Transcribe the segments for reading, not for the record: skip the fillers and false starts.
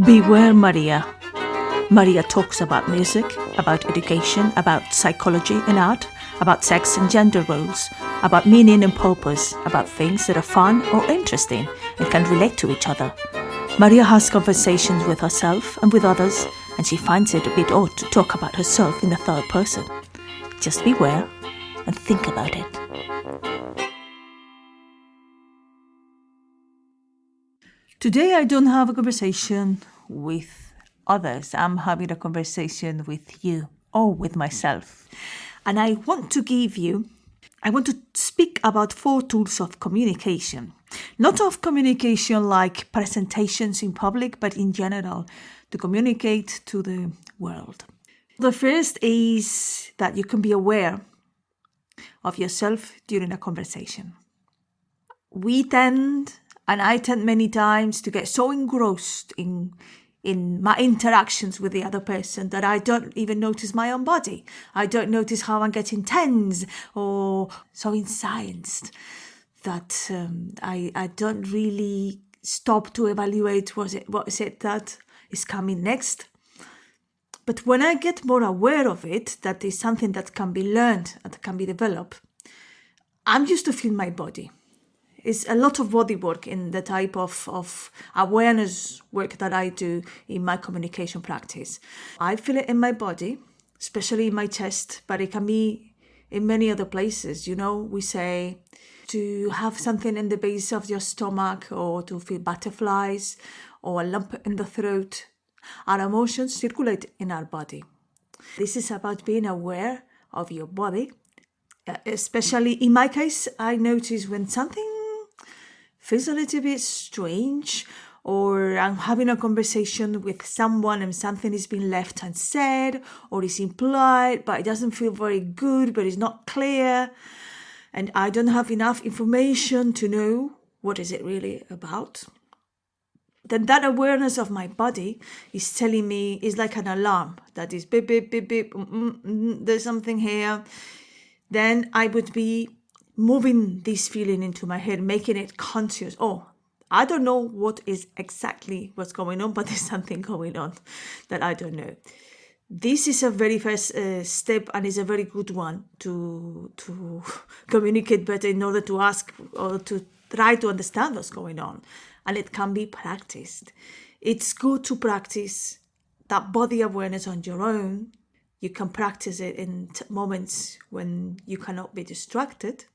Beware Maria. Maria talks about music, about education, about psychology and art, about sex and gender roles, about meaning and purpose, about things that are fun or interesting and can relate to each other. Maria has conversations with herself and with others, and she finds it a bit odd to talk about herself in the third person. Just beware and think about it. Today I don't have a conversation with others. I'm having a conversation with you or with myself. And I want to speak about 4 tools of communication. Not of communication like presentations in public, but in general, to communicate to the world. The first is that you can be aware of yourself during a conversation. I tend many times to get so engrossed in my interactions with the other person that I don't even notice my own body. I don't notice how I'm getting tense or so incensed that I don't really stop to evaluate what is it that is coming next. But when I get more aware of it, that is something that can be learned and can be developed, I'm used to feel my body. It's a lot of body work in the type of awareness work that I do in my communication practice. I feel it in my body, especially in my chest, but it can be in many other places. You know, we say to have something in the base of your stomach or to feel butterflies or a lump in the throat. Our emotions circulate in our body. This is about being aware of your body. Especially in my case, I notice when something feels a little bit strange, or I'm having a conversation with someone and something is being left unsaid or is implied, but it doesn't feel very good, but it's not clear, and I don't have enough information to know what is it really about. Then that awareness of my body is telling me, is like an alarm that is beep, beep, beep, beep, there's something here. Then I would be moving this feeling into my head, making it conscious. Oh, I don't know what is exactly what's going on, but there's something going on that I don't know. This is a very first step, and is a very good one to communicate better in order to ask or to try to understand what's going on. And it can be practiced. It's good to practice that body awareness on your own. You can practice it in moments when you cannot be distracted.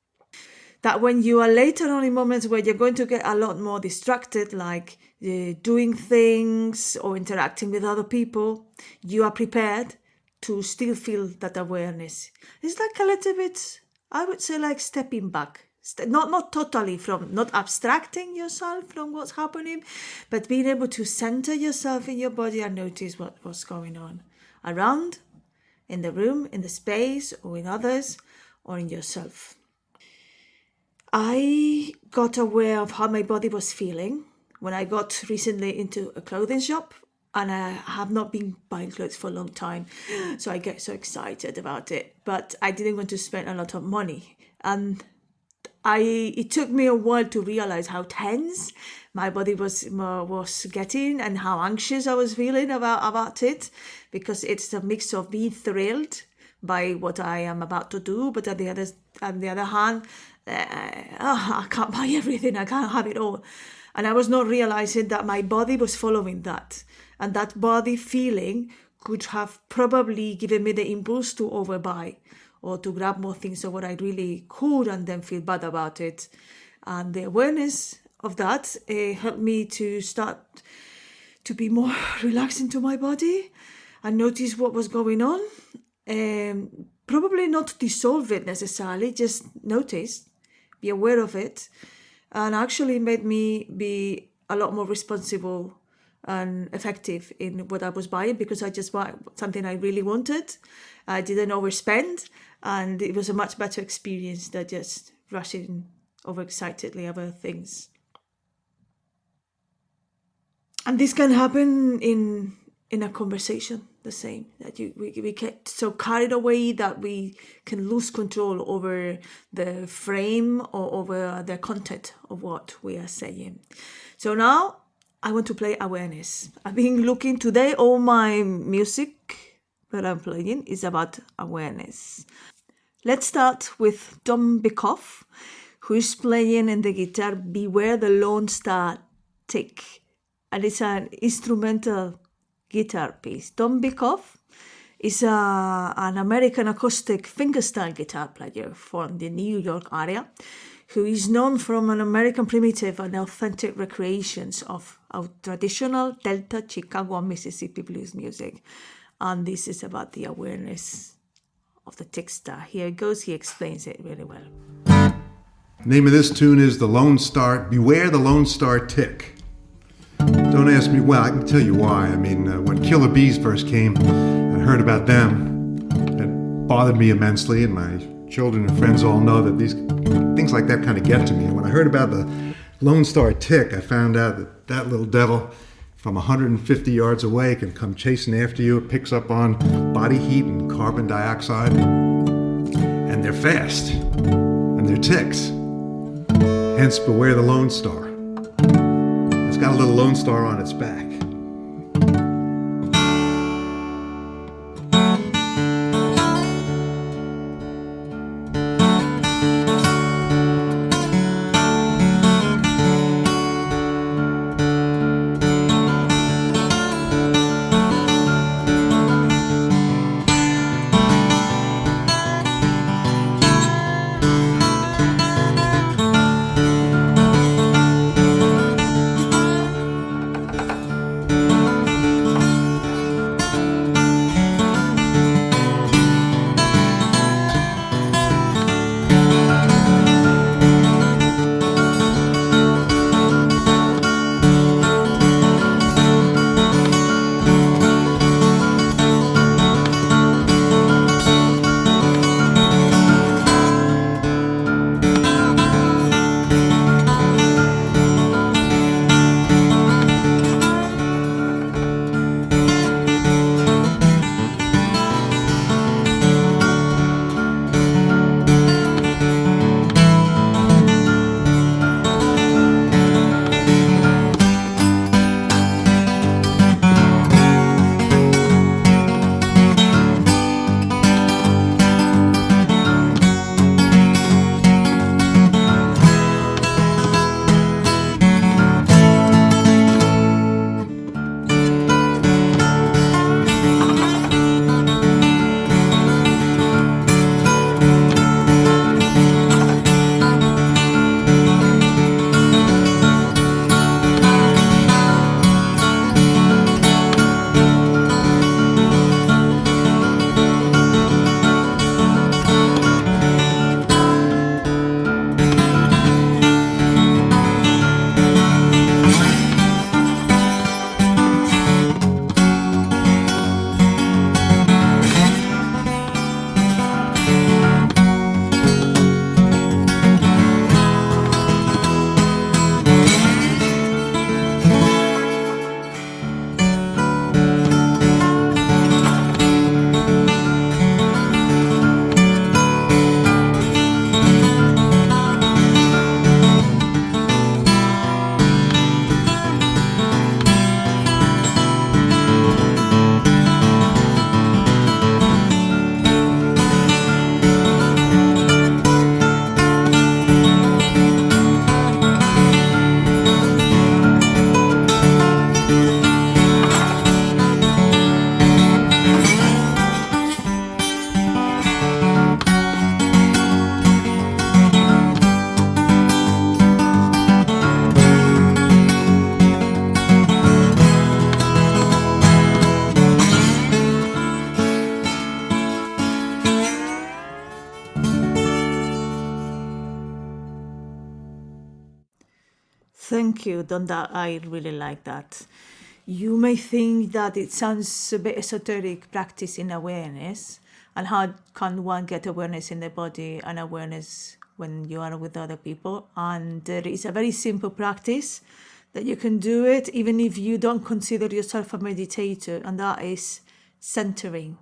That when you are later on in moments where you're going to get a lot more distracted, like doing things or interacting with other people, you are prepared to still feel that awareness. It's like a little bit, I would say, like stepping back. Not totally from, not abstracting yourself from what's happening, but being able to center yourself in your body and notice what's going on around, in the room, in the space, or in others, or in yourself. I got aware of how my body was feeling when I got recently into a clothing shop, and I have not been buying clothes for a long time, so I get so excited about it. But I didn't want to spend a lot of money, and it took me a while to realize how tense my body was getting and how anxious I was feeling about it, because it's a mix of being thrilled by what I am about to do, but on the other hand, I can't buy everything, I can't have it all. And I was not realizing that my body was following that, and that body feeling could have probably given me the impulse to overbuy or to grab more things of what I really could and then feel bad about it. And the awareness of that helped me to start to be more relaxed into my body and notice what was going on. Probably not dissolve it necessarily, just notice, be aware of it, and actually made me be a lot more responsible and effective in what I was buying, because I just bought something I really wanted. I didn't overspend, and it was a much better experience than just rushing overexcitedly over things. And this can happen in a conversation, the same, that we get so carried away that we can lose control over the frame or over the content of what we are saying. So now I want to play awareness. I've been looking today, all my music that I'm playing is about awareness. Let's start with Tom Bikoff, who is playing in the guitar Beware the Lone Star Tick. And it's an instrumental guitar piece. Tom Bikoff is an American acoustic fingerstyle guitar player from the New York area, who is known from an American primitive and authentic recreations of traditional Delta, Chicago, and Mississippi blues music. And this is about the awareness of the tick star. Here it goes, he explains it really well. Name of this tune is The Lone Star, Beware the Lone Star Tick. Don't ask me, well, I can tell you why. I mean, when Killer Bees first came and heard about them, it bothered me immensely, and my children and friends all know that these things like that kind of get to me. And when I heard about the Lone Star Tick, I found out that that little devil from 150 yards away can come chasing after you. It picks up on body heat and carbon dioxide, and they're fast, and they're ticks. Hence, beware the Lone Star. It's got a little Lone Star on its back. Thank you, Donda. I really like that. You may think that it sounds a bit esoteric, practicing awareness, and how can one get awareness in the body and awareness when you are with other people. And there is a very simple practice that you can do it even if you don't consider yourself a meditator, and that is centering.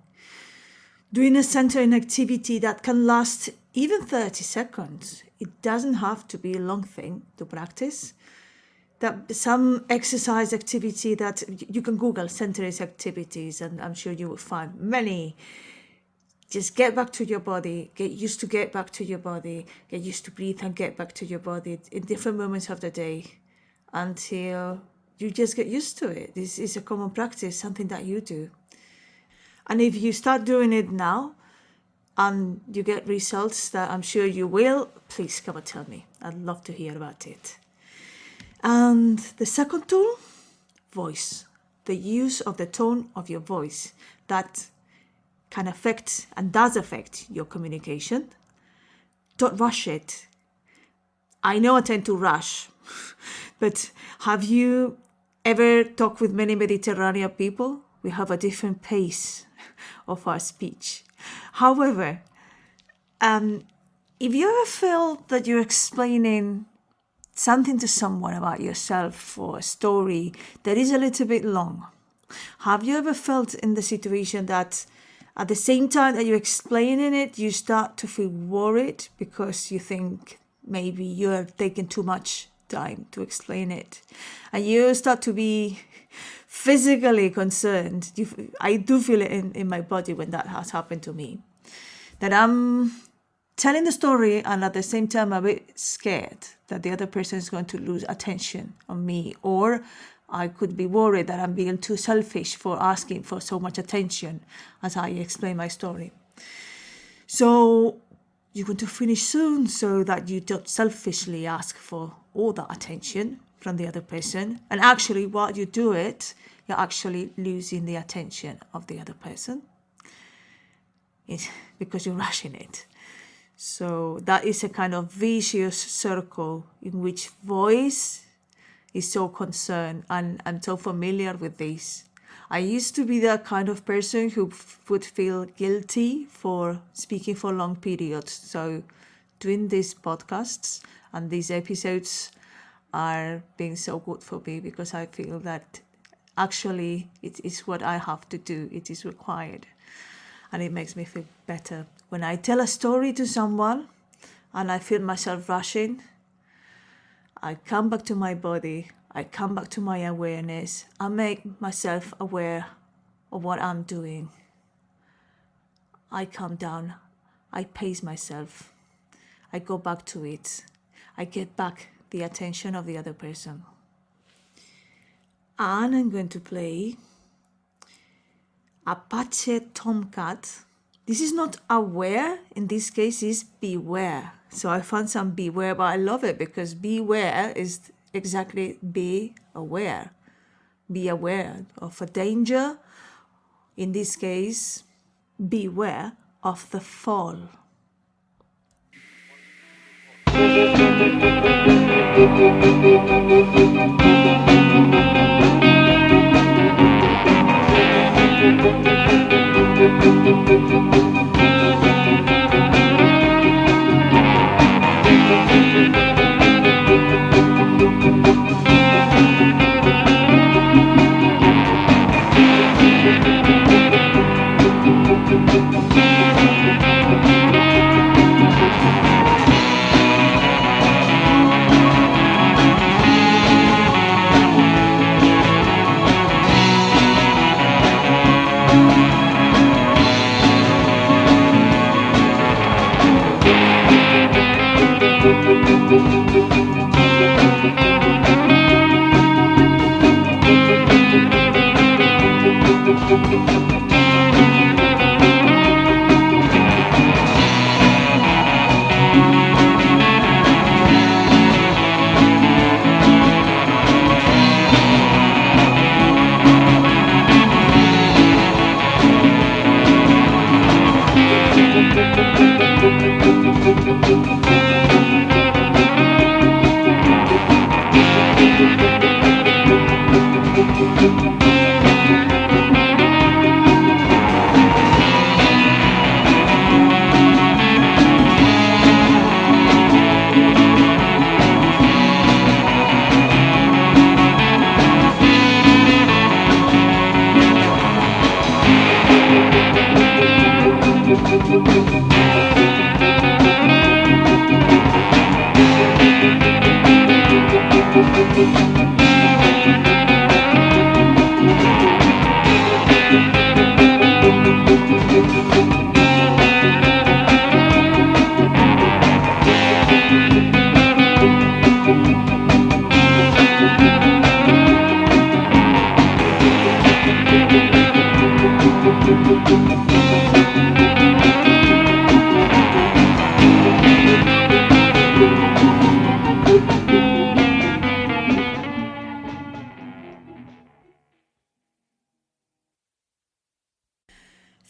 Doing a centering activity that can last even 30 seconds. It doesn't have to be a long thing to practice. that some exercise activity that you can Google centered activities, and I'm sure you will find many. Just get back to your body, get used to get back to your body, get used to breathe and get back to your body in different moments of the day until you just get used to it. This is a common practice, something that you do. And if you start doing it now and you get results that I'm sure you will, please come and tell me. I'd love to hear about it. And the second tool, voice. The use of the tone of your voice that can affect and does affect your communication. Don't rush it. I know I tend to rush, but have you ever talked with many Mediterranean people? We have a different pace of our speech. However, if you ever feel that you're explaining something to someone about yourself or a story that is a little bit long, have you ever felt in the situation that at the same time that you're explaining it, you start to feel worried because you think maybe you're taking too much time to explain it, and you start to be physically concerned? I do feel it in my body when that has happened to me, that I'm telling the story and at the same time I'm a bit scared that the other person is going to lose attention on me, or I could be worried that I'm being too selfish for asking for so much attention as I explain my story. So you're going to finish soon so that you don't selfishly ask for all that attention from the other person. And actually, while you do it, you're actually losing the attention of the other person. It's because you're rushing it. So that is a kind of vicious circle in which voice is so concerned, and I'm so familiar with this. I used to be that kind of person who would feel guilty for speaking for long periods. So doing these podcasts and these episodes are being so good for me because I feel that actually it is what I have to do. It is required. And it makes me feel better. When I tell a story to someone and I feel myself rushing, I come back to my body, I come back to my awareness, I make myself aware of what I'm doing. I calm down, I pace myself, I go back to it, I get back the attention of the other person. And I'm going to play Apache Tomcat. This is not aware, in this case is beware. So I found some beware, but I love it because beware is exactly be aware. Be aware of a danger. In this case, beware of the fall.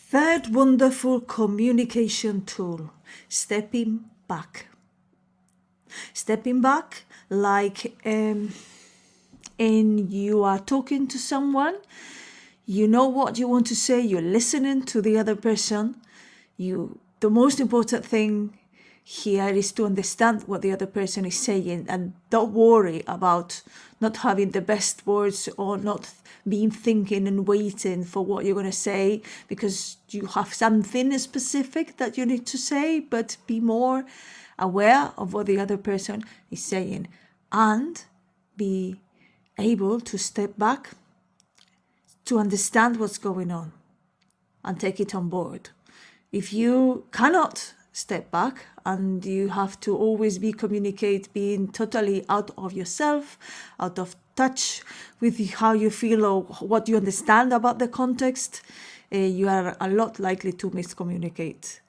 Third wonderful communication tool, stepping back. Stepping back like you are talking to someone, you know what you want to say, you're listening to the other person. The most important thing here is to understand what the other person is saying, and don't worry about not having the best words or not being thinking and waiting for what you're going to say because you have something specific that you need to say, but be more aware of what the other person is saying and be able to step back to understand what's going on and take it on board. If you cannot step back and you have to always being totally out of yourself, out of touch with how you feel or what you understand about the context, you are a lot likely to miscommunicate.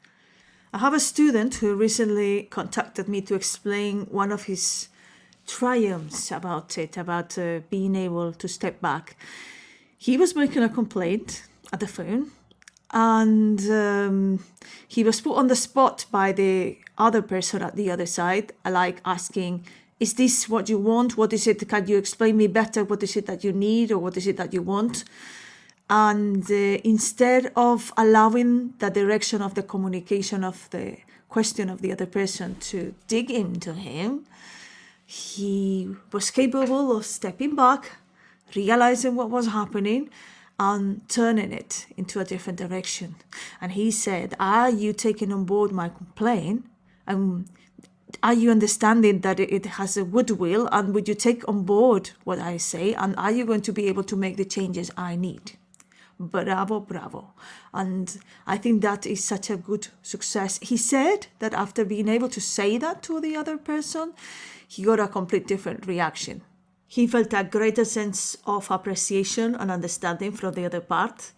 I have a student who recently contacted me to explain one of his triumphs about being able to step back. He was making a complaint at the phone, and he was put on the spot by the other person at the other side, like asking, is this what you want? What is it? Can you explain me better? What is it that you need, or what is it that you want? And instead of allowing the direction of the communication of the question of the other person to dig into him, he was capable of stepping back, realizing what was happening, and turning it into a different direction. And he said, are you taking on board my complaint? Are you understanding that it has a goodwill? And would you take on board what I say? And are you going to be able to make the changes I need? Bravo, bravo. And I think that is such a good success. He said that after being able to say that to the other person, he got a complete different reaction. He felt a greater sense of appreciation and understanding from the other part,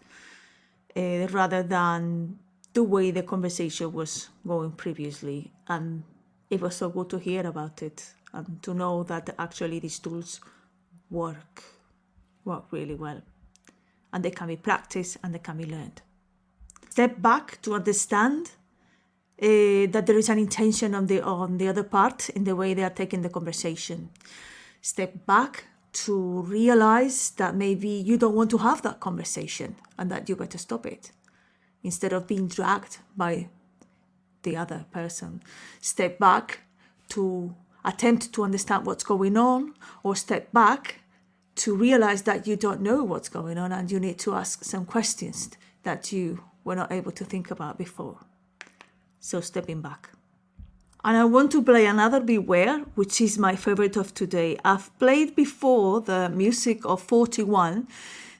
rather than the way the conversation was going previously. And it was so good to hear about it and to know that actually these tools work really well. And they can be practiced and they can be learned. Step back to understand that there is an intention on the other part in the way they are taking the conversation. Step back to realize that maybe you don't want to have that conversation and that you better stop it instead of being dragged by the other person. Step back to attempt to understand what's going on, or step back to realize that you don't know what's going on and you need to ask some questions that you were not able to think about before. So stepping back. And I want to play another Beware, which is my favorite of today. I've played before the music of 41.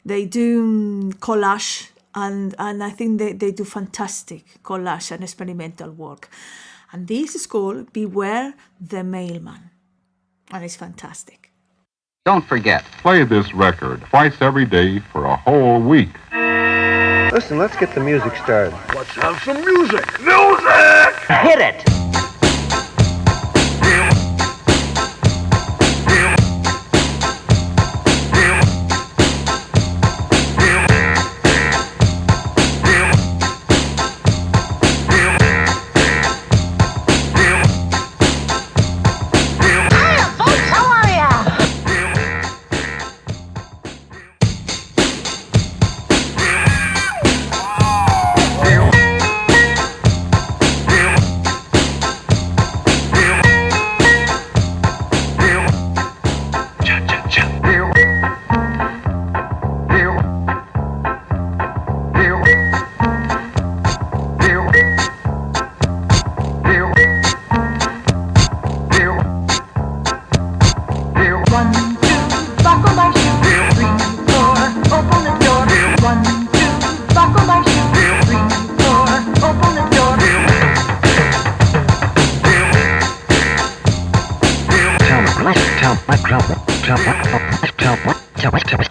They do collage, and I think they do fantastic collage and experimental work. And this is called Beware the Mailman. And it's fantastic. Don't forget, play this record twice every day for a whole week. Listen, let's get the music started. Let's have some music. Music! Hit it!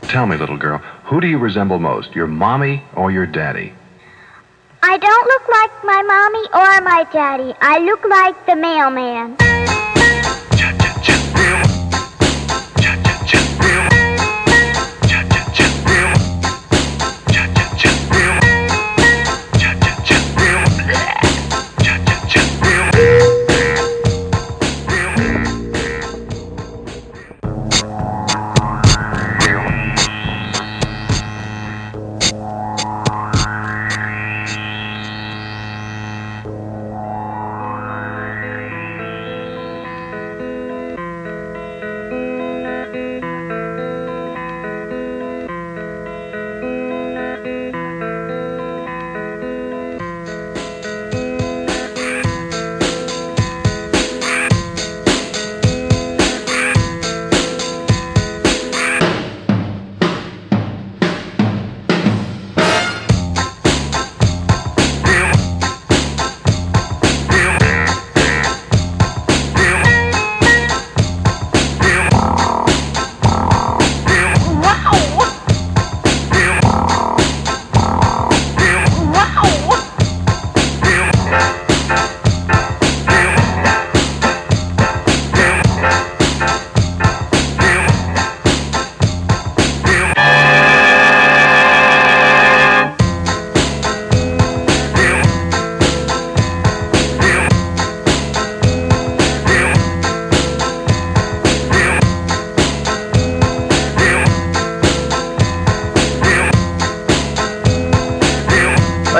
Tell me, little girl, who do you resemble most, your mommy or your daddy? I don't look like my mommy or my daddy. I look like the mailman.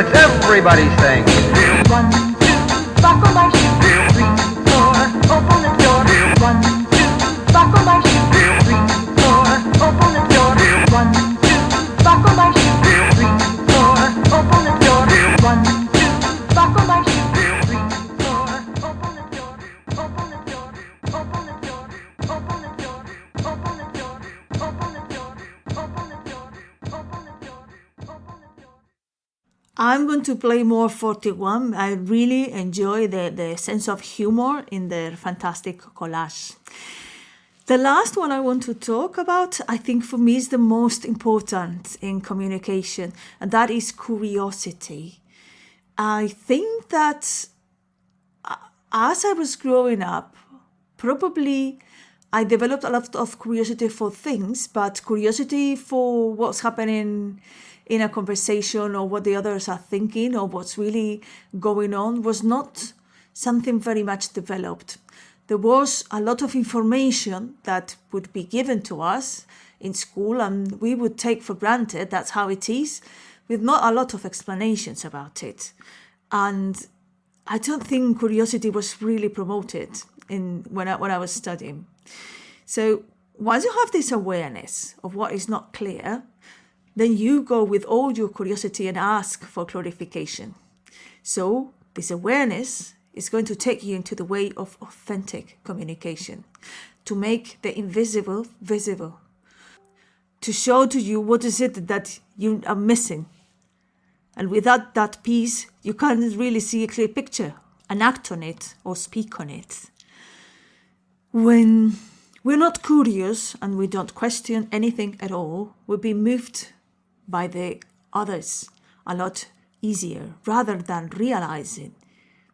Let's everybody sing. 1, 2, buckle my shoe. 3, 4, open the door. 1, 2, buckle my shoe. 3, 4, open the door. 1, 2, buckle my shoe. 3, 4, open the door. 1, 2, buckle my shoe. 3, 4, open the door. Open the door. Open the door. Open the door. Open the door. Open the door. Open the door. Open the door. Open the door. I'm going to play more 41. I really enjoy the sense of humor in their fantastic collage. The last one I want to talk about, I think for me is the most important in communication, and that is curiosity. I think that as I was growing up, probably I developed a lot of curiosity for things, but curiosity for what's happening in a conversation or what the others are thinking or what's really going on was not something very much developed. There was a lot of information that would be given to us in school and we would take for granted that's how it is, with not a lot of explanations about it. And I don't think curiosity was really promoted when I was studying. So once you have this awareness of what is not clear, then you go with all your curiosity and ask for clarification. So this awareness is going to take you into the way of authentic communication, to make the invisible visible, to show to you what is it that you are missing. And without that piece, you can't really see a clear picture and act on it or speak on it. When we're not curious and we don't question anything at all, we'll be moved by the others a lot easier, rather than realizing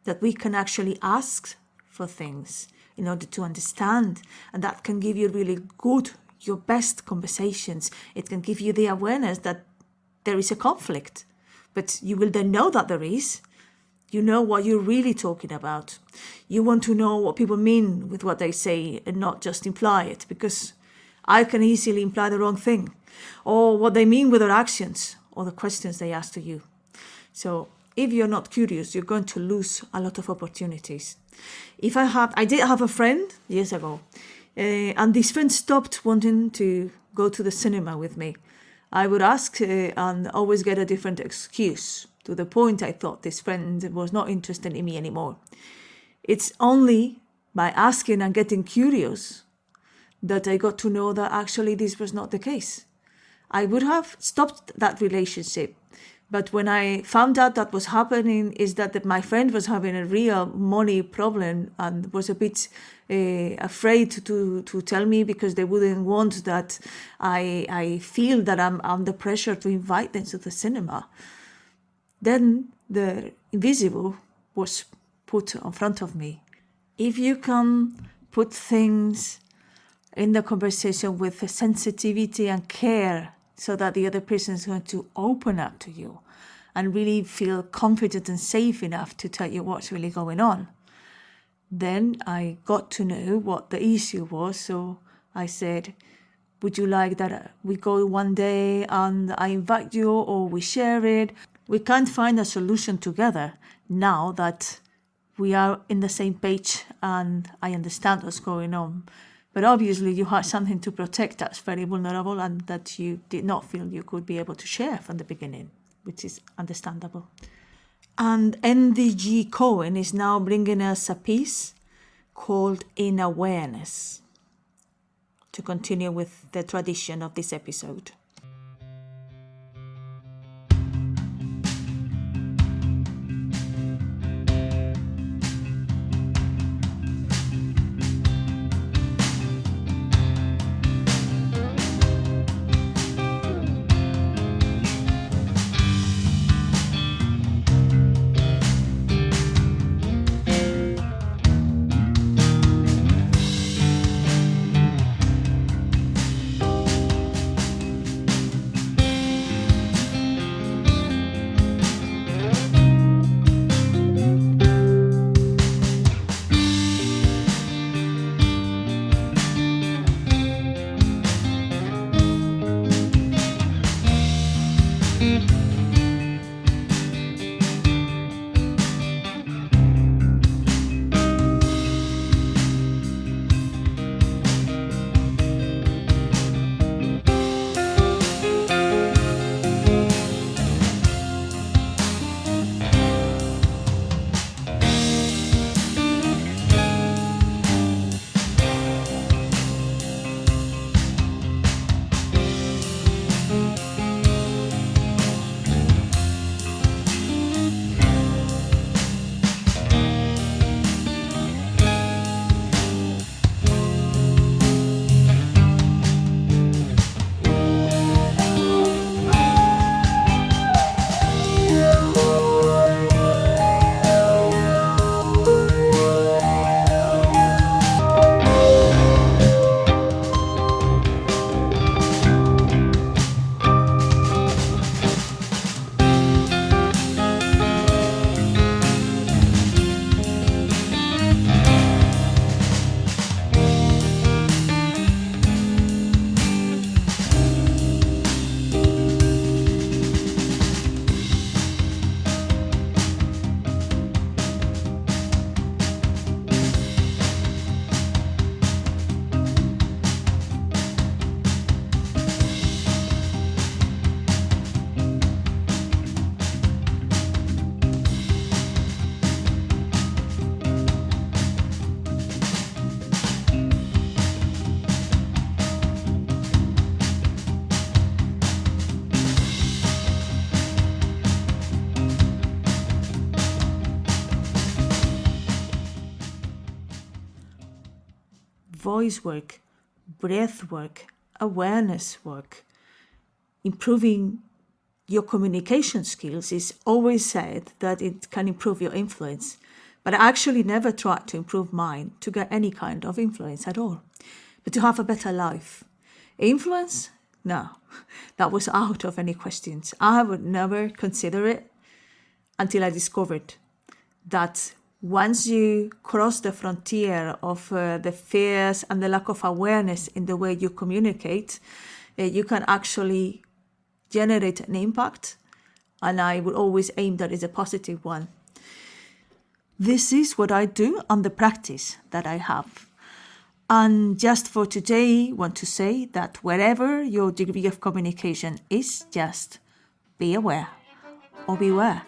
that we can actually ask for things in order to understand. And that can give you really good, your best conversations. It can give you the awareness that there is a conflict, but you will then know that there is. You know what you're really talking about. You want to know what people mean with what they say and not just imply it, because I can easily imply the wrong thing, or what they mean with their actions or the questions they ask to you. So if you're not curious, you're going to lose a lot of opportunities. I did have a friend years ago, and this friend stopped wanting to go to the cinema with me. I would ask and always get a different excuse, to the point I thought this friend was not interested in me anymore. It's only by asking and getting curious that I got to know that actually this was not the case. I would have stopped that relationship. But when I found out that was happening, is that my friend was having a real money problem and was a bit afraid to tell me, because they wouldn't want that I feel that I'm under pressure to invite them to the cinema. Then the invisible was put in front of me. If you can put things in the conversation with the sensitivity and care, so that the other person is going to open up to you and really feel confident and safe enough to tell you what's really going on. Then I got to know what the issue was. So I said, would you like that we go one day and I invite you, or we share it? We can't find a solution together now that we are in the same page and I understand what's going on. But obviously you had something to protect that's very vulnerable and that you did not feel you could be able to share from the beginning, which is understandable. And NDG Cohen is now bringing us a piece called In Awareness, to continue with the tradition of this episode. voice work, breath work, awareness work, improving your communication skills is always said that it can improve your influence. But I actually never tried to improve mine to get any kind of influence at all, but to have a better life. Influence? No, that was out of any questions. I would never consider it until I discovered that once you cross the frontier of the fears and the lack of awareness in the way you communicate, you can actually generate an impact, and I would always aim that it's a positive one. This is what I do and the practice that I have. And just for today, I want to say that wherever your degree of communication is, just be aware or beware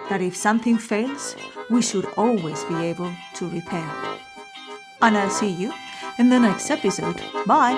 that if something fails, we should always be able to repair. And I'll see you in the next episode. Bye!